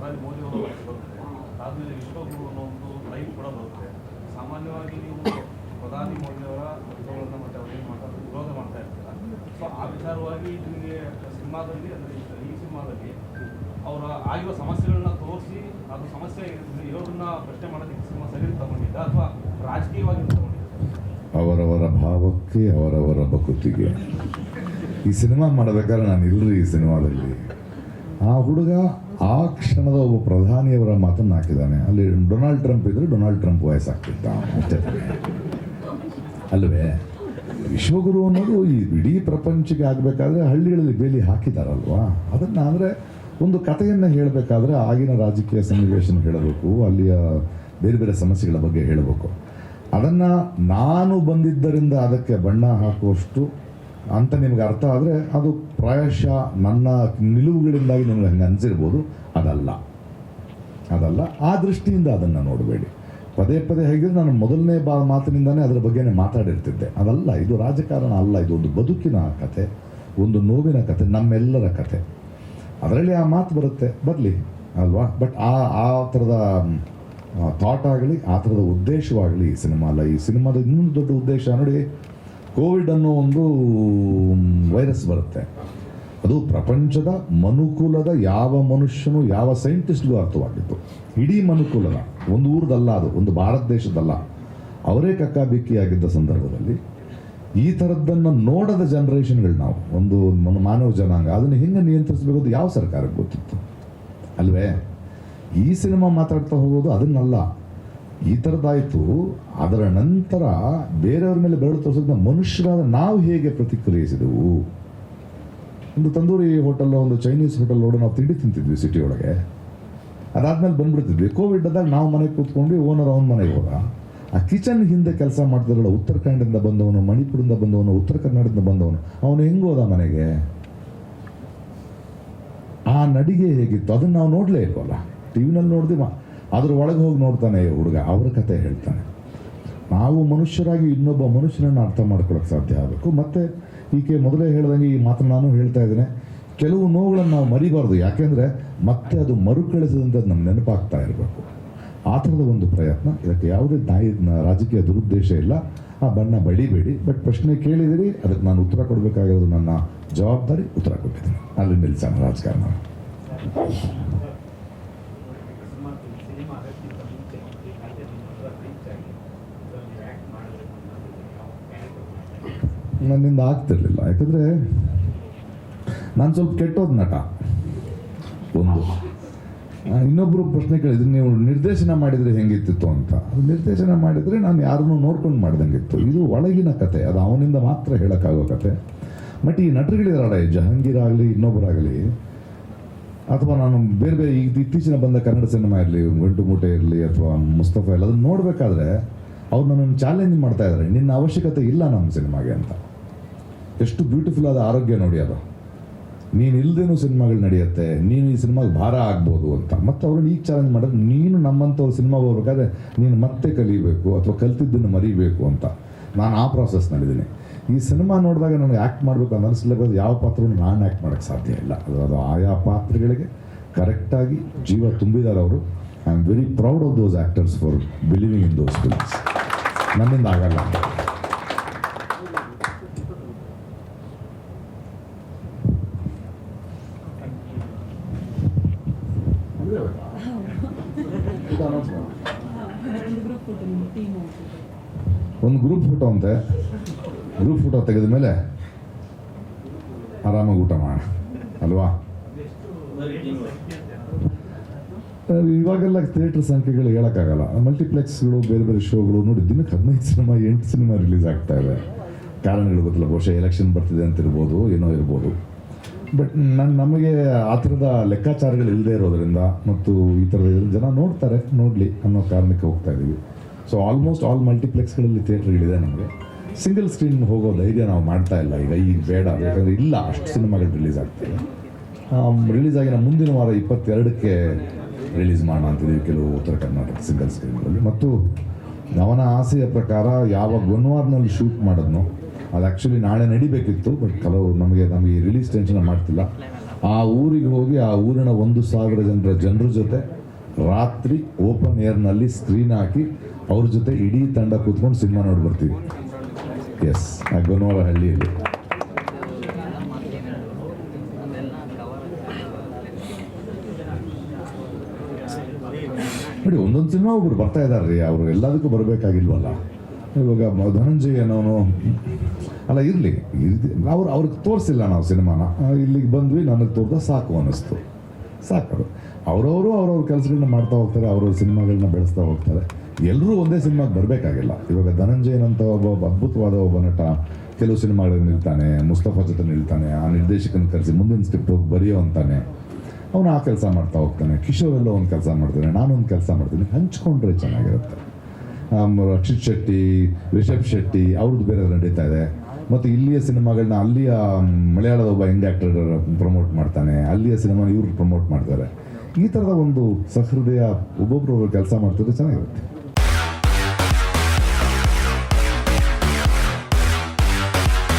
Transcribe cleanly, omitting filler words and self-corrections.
ಪ್ರಧಾನಿ ಮೋದಿ ಅವರು ಬರುತ್ತೆ, ಆದಮೇಲೆ ವಿಶ್ವಗುರು ಅನ್ನೋ ಒಂದು ಲೈವ್ ಕೂಡ ಬರುತ್ತೆ. ಸಾಮಾನ್ಯವಾಗಿ ನೀವು ಪ್ರಧಾನಿ ಮೋದಿಯವರ ವಿಚಾರಗಳನ್ನು ಮತ್ತು ಅವ್ರು ಏನು ಮಾತಾಡೋದು ವಿರೋಧ ಮಾಡ್ತಾ ಇರ್ತೀರ. ಸೊ ಆ ವಿಚಾರವಾಗಿ ನಿಮಗೆ ಸಿನಿಮಾದಲ್ಲಿ ಅಂದರೆ ಈ ಸಿನಿಮಾದಲ್ಲಿ ಅವರ ಆಗಿರೋ ಸಮಸ್ಯೆಗಳನ್ನ ತೋರಿಸಿ ಅದು ಸಮಸ್ಯೆ ಇರೋದನ್ನ ಪ್ರಶ್ನೆ ಮಾಡೋದಕ್ಕೆ ಸಿನಿಮಾ ಸರಿ ತಗೊಂಡಿದ್ದ ಅಥವಾ ರಾಜಕೀಯವಾಗಿ ತಗೊಂಡಿದ್ದ? ಅವರವರ ಭಾವಕ್ಕೆ ಅವರವರ ಭಕುತಿಗೆ. ಈ ಸಿನಿಮಾ ಮಾಡಬೇಕಾದ್ರೆ ನಾನು ಇಲ್ಲರಿ ಈ ಸಿನಿಮಾದಲ್ಲಿ ಆ ಹುಡುಗ ಆ ಕ್ಷಣದ ಒಬ್ಬ ಪ್ರಧಾನಿಯವರ ಮಾತನ್ನು ಹಾಕಿದ್ದಾನೆ. ಅಲ್ಲಿ ಡೊನಾಲ್ಡ್ ಟ್ರಂಪ್ ಇದ್ರೆ ಡೊನಾಲ್ಡ್ ಟ್ರಂಪ್ ವಯಸ್ಸಾಗ್ತಿದ್ದ ಅಷ್ಟೇ ಅಲ್ವೇ. ವಿಶ್ವಗುರು ಅನ್ನೋದು ಈ ಇಡೀ ಪ್ರಪಂಚಕ್ಕೆ ಆಗಬೇಕಾದ್ರೆ ಹಳ್ಳಿಗಳಲ್ಲಿ ಬೇಲಿ ಹಾಕಿದಾರಲ್ವಾ, ಅದನ್ನು ಅಂದರೆ ಒಂದು ಕಥೆಯನ್ನು ಹೇಳಬೇಕಾದ್ರೆ ಆಗಿನ ರಾಜಕೀಯ ಸನ್ನಿವೇಶನ ಹೇಳಬೇಕು, ಅಲ್ಲಿಯ ಬೇರೆ ಬೇರೆ ಸಮಸ್ಯೆಗಳ ಬಗ್ಗೆ ಹೇಳಬೇಕು. ಅದನ್ನು ನಾನು ಬಂದಿದ್ದರಿಂದ ಅದಕ್ಕೆ ಬಣ್ಣ ಹಾಕುವಷ್ಟು ಅಂತ ನಿಮ್ಗೆ ಅರ್ಥ ಆದರೆ ಅದು ಪ್ರಾಯಶಃ ನನ್ನ ನಿಲುವುಗಳಿಂದಾಗಿ ನಿಮ್ಗೆ ಹಂಗೆ ಅನಿಸಿರ್ಬೋದು. ಅದಲ್ಲ ಆ ದೃಷ್ಟಿಯಿಂದ ಅದನ್ನು ನೋಡಬೇಡಿ. ಪದೇ ಪದೇ ಹೇಗಿದ್ರೆ ನಾನು ಮೊದಲನೇ ಮಾತಿನಿಂದಾನೇ ಅದರ ಬಗ್ಗೆನೇ ಮಾತಾಡಿರ್ತಿದ್ದೆ. ಅದಲ್ಲ, ಇದು ರಾಜಕಾರಣ ಅಲ್ಲ, ಇದು ಒಂದು ಬದುಕಿನ ಕತೆ, ಒಂದು ನೋವಿನ ಕತೆ, ನಮ್ಮೆಲ್ಲರ ಕತೆ. ಅದರಲ್ಲಿ ಆ ಮಾತು ಬರಲಿ ಅಲ್ವಾ. ಬಟ್ ಆ ಥರದ ಥಾಟ್ ಆಗಲಿ, ಆ ಥರದ ಉದ್ದೇಶವಾಗಲಿ ಈ ಸಿನಿಮಾ ಅಲ್ಲ. ಈ ಸಿನಿಮಾದ ಇನ್ನೊಂದು ದೊಡ್ಡ ಉದ್ದೇಶ ನೋಡಿ, ಕೋವಿಡ್ ಅನ್ನೋ ಒಂದು ವೈರಸ್ ಬರುತ್ತೆ. ಅದು ಪ್ರಪಂಚದ ಮನುಕುಲದ ಯಾವ ಮನುಷ್ಯನು ಯಾವ ಸೈಂಟಿಸ್ಟ್ಗೂ ಅರ್ಥವಾಗಿತ್ತು. ಇಡೀ ಮನುಕುಲದ, ಒಂದು ಊರದಲ್ಲ, ಅದು ಒಂದು ಭಾರತ ದೇಶದಲ್ಲ, ಅವರೇ ಕಕ್ಕಾಬಿಕ್ಕಿಯಾಗಿದ್ದ ಸಂದರ್ಭದಲ್ಲಿ ಈ ಥರದ್ದನ್ನು ನೋಡದ ಜನ್ರೇಷನ್ಗಳು ನಾವು, ಒಂದು ಮಾನವ ಜನಾಂಗ, ಅದನ್ನು ಹೆಂಗೆ ನಿಯಂತ್ರಿಸಬೇಕು ಅದು ಯಾವ ಸರ್ಕಾರಕ್ಕೆ ಗೊತ್ತಿತ್ತು ಅಲ್ವೇ. ಈ ಸಿನಿಮಾ ಮಾತಾಡ್ತಾ ಹೋಗೋದು ಅದನ್ನಲ್ಲ. ಈ ಥರದ್ದಾಯಿತು, ಅದರ ನಂತರ ಬೇರೆಯವ್ರ ಮೇಲೆ ಬೆರಳು ತೋರಿಸೋದನ್ನ ಮನುಷ್ಯರಾದ ನಾವು ಹೇಗೆ ಪ್ರತಿಕ್ರಿಯಿಸಿದೆವು. ಒಂದು ತಂದೂರಿ ಹೋಟೆಲ್, ಒಂದು ಚೈನೀಸ್ ಹೋಟೆಲ್ ನೋಡು, ನಾವು ತಿಂಡಿ ತಿಂತಿದ್ವಿ ಸಿಟಿ ಒಳಗೆ. ಅದಾದ್ಮೇಲೆ ಬಂದ್ಬಿಡ್ತಿದ್ವಿ. ಕೋವಿಡ್ ಆದಾಗ ನಾವು ಮನೆಗೆ ಕೂತ್ಕೊಂಡು ಓನರ್ ಅವನ ಮನೆಗೆ ಹೋದ. ಆ ಕಿಚನ್ ಹಿಂದೆ ಕೆಲಸ ಮಾಡ್ತಿರಲ್ಲ, ಉತ್ತರಾಖಂಡದಿಂದ ಬಂದವನು, ಮಣಿಪುರದಿಂದ ಬಂದವನು, ಉತ್ತರ ಕರ್ನಾಟಕದಿಂದ ಬಂದವನು, ಅವನು ಹೆಂಗೆ ಹೋದ ಮನೆಗೆ? ಆ ನಡಿಗೆ ಹೇಗಿತ್ತು ಅದನ್ನು ನಾವು ನೋಡಲೇ ಇಲ್ವಲ್ಲ. ಟಿ ವಿನಲ್ಲಿ ನೋಡಿದ್ವಿ, ಅದ್ರ ಒಳಗೆ ಹೋಗಿ ನೋಡ್ತಾನೆ ಹುಡುಗ, ಅವ್ರ ಕತೆ ಹೇಳ್ತಾನೆ. ನಾವು ಮನುಷ್ಯರಾಗಿ ಇನ್ನೊಬ್ಬ ಮನುಷ್ಯನನ್ನು ಅರ್ಥ ಮಾಡ್ಕೊಳ್ಳೋಕೆ ಸಾಧ್ಯ ಆಗಬೇಕು. ಮತ್ತು ಈಕೆ ಮೊದಲೇ ಹೇಳ್ದಂಗೆ ಈ ಮಾತ್ರ ನಾನು ಹೇಳ್ತಾ ಇದ್ದೇನೆ, ಕೆಲವು ನೋವುಗಳನ್ನು ನಾವು ಮರಿಬಾರ್ದು. ಯಾಕೆಂದರೆ ಮತ್ತೆ ಅದು ಮರುಕಳಿಸದಂತೆ ನಮ್ಮ ನೆನಪಾಗ್ತಾ ಇರಬೇಕು. ಆ ಥರದ ಒಂದು ಪ್ರಯತ್ನ. ಇದಕ್ಕೆ ಯಾವುದೇ ರಾಜಕೀಯ ದುರುದ್ದೇಶ ಇಲ್ಲ. ಆ ಬಣ್ಣ ಬಳಿಬೇಡಿ. ಬಟ್ ಪ್ರಶ್ನೆ ಕೇಳಿದಿರಿ, ಅದಕ್ಕೆ ನಾನು ಉತ್ತರ ಕೊಡಬೇಕಾಗಿರೋದು ನನ್ನ ಜವಾಬ್ದಾರಿ, ಉತ್ತರ ಕೊಟ್ಟಿದ್ದೀನಿ. ಅಲ್ಲಿ ನಿಲ್ಸೋಣ ರಾಜಕಾರಣ. ನನ್ನಿಂದ ಆಗ್ತಿರ್ಲಿಲ್ಲ. ಯಾಕಂದರೆ ನಾನು ಸ್ವಲ್ಪ ಕೆಟ್ಟೋದು ನಟ. ಒಂದು ಇನ್ನೊಬ್ಬರು ಪ್ರಶ್ನೆ ಕೇಳಿದ್ರು, ನೀವು ನಿರ್ದೇಶನ ಮಾಡಿದರೆ ಹೆಂಗಿತ್ತಿತ್ತು ಅಂತ. ಅದು ನಿರ್ದೇಶನ ಮಾಡಿದರೆ ನಾನು ಯಾರನ್ನೂ ನೋಡ್ಕೊಂಡು ಮಾಡ್ದಂಗಿತ್ತು. ಇದು ಒಳಗಿನ ಕತೆ, ಅದು ಅವನಿಂದ ಮಾತ್ರ ಹೇಳೋಕ್ಕಾಗೋ ಕತೆ. ಬಟ್ ಈ ನಟರುಗಳಿದಾರಲ್ಲ, ಜಹಾಂಗೀರ್ ಆಗಲಿ ಇನ್ನೊಬ್ಬರಾಗಲಿ, ಅಥವಾ ನಾನು ಬೇರೆ ಬೇರೆ ಇತ್ತೀಚಿನ ಬಂದ ಕನ್ನಡ ಸಿನಿಮಾ ಇರಲಿ, ಗಂಟು ಮೂಟೆ ಇರಲಿ, ಅಥವಾ ಮುಸ್ತಫಾ ಇರಲಿ, ಅದನ್ನು ನೋಡಬೇಕಾದ್ರೆ ಅವ್ರು ನನ್ನನ್ನು ಚಾಲೆಂಜ್ ಮಾಡ್ತಾ ಇದ್ದಾರೆ, ನಿನ್ನ ಅವಶ್ಯಕತೆ ಇಲ್ಲ ನಮ್ಮ ಸಿನಿಮಾಗೆ ಅಂತ. ಎಷ್ಟು ಬ್ಯೂಟಿಫುಲ್ ಆದ ಆರೋಗ್ಯ ನೋಡಿ ಅದು. ನೀನು ಇಲ್ಲದೇನೂ ಸಿನಿಮಾಗಳು ನಡೆಯುತ್ತೆ, ನೀನು ಈ ಸಿನಿಮಾಗೆ ಭಾರ ಆಗ್ಬೋದು ಅಂತ. ಮತ್ತು ಅವ್ರನ್ನ ಈಗ ಚಾಲೆಂಜ್ ಮಾಡಿದ್ರೆ, ನೀನು ನಮ್ಮಂಥವ್ರು ಸಿನಿಮಾ ಹೋಗ್ಬೇಕಾದ್ರೆ ನೀನು ಮತ್ತೆ ಕಲಿಬೇಕು ಅಥವಾ ಕಲ್ತಿದ್ದನ್ನು ಮರಿಬೇಕು ಅಂತ. ನಾನು ಆ ಪ್ರಾಸೆಸ್ನಲ್ಲಿದ್ದೀನಿ. ಈ ಸಿನಿಮಾ ನೋಡಿದಾಗ ನನಗೆ ಆ್ಯಕ್ಟ್ ಮಾಡಬೇಕು ಅನ್ನಿಸ್ಲಿಕ್ಕೆ ಯಾವ ಪಾತ್ರವನ್ನು ನಾನು ಆ್ಯಕ್ಟ್ ಮಾಡೋಕ್ಕೆ ಸಾಧ್ಯ ಇಲ್ಲ. ಅದು ಆಯಾ ಪಾತ್ರಗಳಿಗೆ ಕರೆಕ್ಟಾಗಿ ಜೀವ ತುಂಬಿದ್ದಾರೆ ಅವರು. I am very proud of those actors for believing in those films. ನನ್ನಿಂದ ಆಗಲ್ಲ. ಒಂದು ಗ್ರೂಪ್ ಫೋಟೋ ಅಂತೆ. ಗ್ರೂಪ್ ಫೋಟೋ ತೆಗೆದ ಮೇಲೆ ಆರಾಮಾಗಿ ಊಟ ಮಾಡೋಣ ಅಲ್ವಾ. ಇವಾಗೆಲ್ಲ ಥಿಯೇಟರ್ ಸಂಖ್ಯೆಗಳು ಹೇಳೋಕ್ಕಾಗಲ್ಲ. ಮಲ್ಟಿಪ್ಲೆಕ್ಸ್ಗಳು, ಬೇರೆ ಬೇರೆ ಶೋಗಳು ನೋಡಿ, ದಿನಕ್ಕೆ 15 ಸಿನಿಮಾ 8 ಸಿನಿಮಾ ರಿಲೀಸ್ ಆಗ್ತಾ ಇದೆ. ಕಾರಣಗಳು ಗೊತ್ತಿಲ್ಲ, ಬಹುಶಃ ಎಲೆಕ್ಷನ್ ಬರ್ತಿದೆ ಅಂತ ಇರ್ಬೋದು, ಏನೋ ಇರ್ಬೋದು. ಬಟ್ ನಮಗೆ ಆ ಥರದ ಲೆಕ್ಕಾಚಾರಗಳು ಇಲ್ಲದೆ ಇರೋದರಿಂದ ಮತ್ತು ಈ ಥರದ ಜನ ನೋಡ್ತಾರೆ, ನೋಡಲಿ ಅನ್ನೋ ಕಾರಣಕ್ಕೆ ಹೋಗ್ತಾ ಇದ್ದೀವಿ. ಸೊ ಆಲ್ಮೋಸ್ಟ್ ಆಲ್ ಮಲ್ಟಿಪ್ಲೆಕ್ಸ್ಗಳಲ್ಲಿ ಥಿಯೇಟರ್ಗಳಿದೆ. ನಮಗೆ ಸಿಂಗಲ್ ಸ್ಕ್ರೀನ್ ಹೋಗೋ ಧೈರ್ಯ ನಾವು ಮಾಡ್ತಾ ಇಲ್ಲ ಈಗ ಬೇಡ. ಯಾಕಂದರೆ ಇಲ್ಲ, ಅಷ್ಟು ಸಿನಿಮಾಗಳು ರಿಲೀಸ್ ಆಗ್ತದೆ. ರಿಲೀಸ್ ಆಗಿನ ಮುಂದಿನ ವಾರ 22ಕ್ಕೆ ರಿಲೀಸ್ ಮಾಡೋಣ ಅಂತಿದ್ದೀವಿ ಕೆಲವು ಉತ್ತರ ಕರ್ನಾಟಕ ಸಿಂಗಲ್ ಸ್ಕ್ರೀನ್ಗಳಲ್ಲಿ. ಮತ್ತು ಅವನ ಆಸೆಯ ಪ್ರಕಾರ ಯಾವ ಗೊನ್ವಾರ್ನಲ್ಲಿ ಶೂಟ್ ಮಾಡೋದನ್ನು, ಅದು ಆ್ಯಕ್ಚುಲಿ ನಾಳೆ ನಡಿಬೇಕಿತ್ತು. ಬಟ್ ಕೆಲವು ನಮಗೆ ರಿಲೀಸ್ ಟೆನ್ಷನ್ ಮಾಡ್ತಿಲ್ಲ. ಆ ಊರಿಗೆ ಹೋಗಿ ಆ ಊರಿನ 1,000 ಜನರ ಜೊತೆ ರಾತ್ರಿ ಓಪನ್ ಏರ್ನಲ್ಲಿ ಸ್ಕ್ರೀನ್ ಹಾಕಿ ಅವ್ರ ಜೊತೆ ಇಡೀ ತಂಡ ಕೂತ್ಕೊಂಡು ಸಿನಿಮಾ ನೋಡಿ ಬರ್ತೀವಿ. ಎಸ್, ಆ ಗೊನವರ ಹಳ್ಳಿಯಲ್ಲಿ. ನೋಡಿ, ಒಂದೊಂದು ಸಿನಿಮಾ ಒಬ್ರು ಬರ್ತಾ ಇದ್ದಾರೆ ರೀ, ಅವರು ಎಲ್ಲದಕ್ಕೂ ಬರಬೇಕಾಗಿಲ್ವಲ್ಲ. ಇವಾಗ ಧನಂಜಯ್ ಅನ್ನೋನು ಅಲ್ಲ, ಇರಲಿ, ಅವ್ರಿಗೆ ತೋರಿಸಿಲ್ಲ ನಾವು ಸಿನಿಮಾನ. ಇಲ್ಲಿಗೆ ಬಂದ್ವಿ, ನನಗೆ ತೋರ್ದ ಸಾಕು ಅನ್ನಿಸ್ತು. ಸಾಕದು. ಅವ್ರವ್ರ ಕೆಲಸಗಳನ್ನ ಮಾಡ್ತಾ ಹೋಗ್ತಾರೆ, ಅವ್ರವ್ರ ಸಿನಿಮಾಗಳನ್ನ ಬೆಳೆಸ್ತಾ ಹೋಗ್ತಾರೆ. ಎಲ್ಲರೂ ಒಂದೇ ಸಿನಿಮಾಗೆ ಬರಬೇಕಾಗಿಲ್ಲ. ಇವಾಗ ಧನಂಜಯನಂತ ಒಬ್ಬ ಅದ್ಭುತವಾದ ಒಬ್ಬ ನಟ ಕೆಲವು ಸಿನಿಮಾಗಳಲ್ಲಿ ನಿಲ್ತಾನೆ, ಮುಸ್ತಫಾ ಜೊತೆ ನಿಲ್ತಾನೆ, ಆ ನಿರ್ದೇಶಕನ ಕರೆಸಿ ಮುಂದಿನ ಸ್ಕ್ರಿಪ್ಟ್ ಹೋಗಿ ಬರೆಯೋ ಅಂತಾನೆ. ಅವನು ಆ ಕೆಲಸ ಮಾಡ್ತಾ ಹೋಗ್ತಾನೆ. ಕಿಶೋರ್ ಎಲ್ಲ ಒಂದು ಕೆಲಸ ಮಾಡ್ತಾನೆ, ನಾನೊಂದು ಕೆಲಸ ಮಾಡ್ತೀನಿ. ಹಂಚ್ಕೊಂಡ್ರೆ ಚೆನ್ನಾಗಿರುತ್ತೆ. ರಕ್ಷಿತ್ ಶೆಟ್ಟಿ, ರಿಷಬ್ ಶೆಟ್ಟಿ ಅವ್ರದ್ದು ಬೇರೆ ನಡೀತಾ ಇದೆ. ಮತ್ತು ಇಲ್ಲಿಯ ಸಿನಿಮಾಗಳನ್ನ ಅಲ್ಲಿಯ ಮಲಯಾಳದ ಒಬ್ಬ ಯಂಗ್ ಆ್ಯಕ್ಟರ್ ಪ್ರಮೋಟ್ ಮಾಡ್ತಾನೆ, ಅಲ್ಲಿಯ ಸಿನಿಮಾ ಇವ್ರು ಪ್ರಮೋಟ್ ಮಾಡ್ತಾರೆ. ಈ ಥರದ ಒಂದು ಸಹೃದಯ ಒಬ್ಬೊಬ್ರು ಕೆಲಸ ಮಾಡ್ತಿದ್ರೆ ಚೆನ್ನಾಗಿರುತ್ತೆ.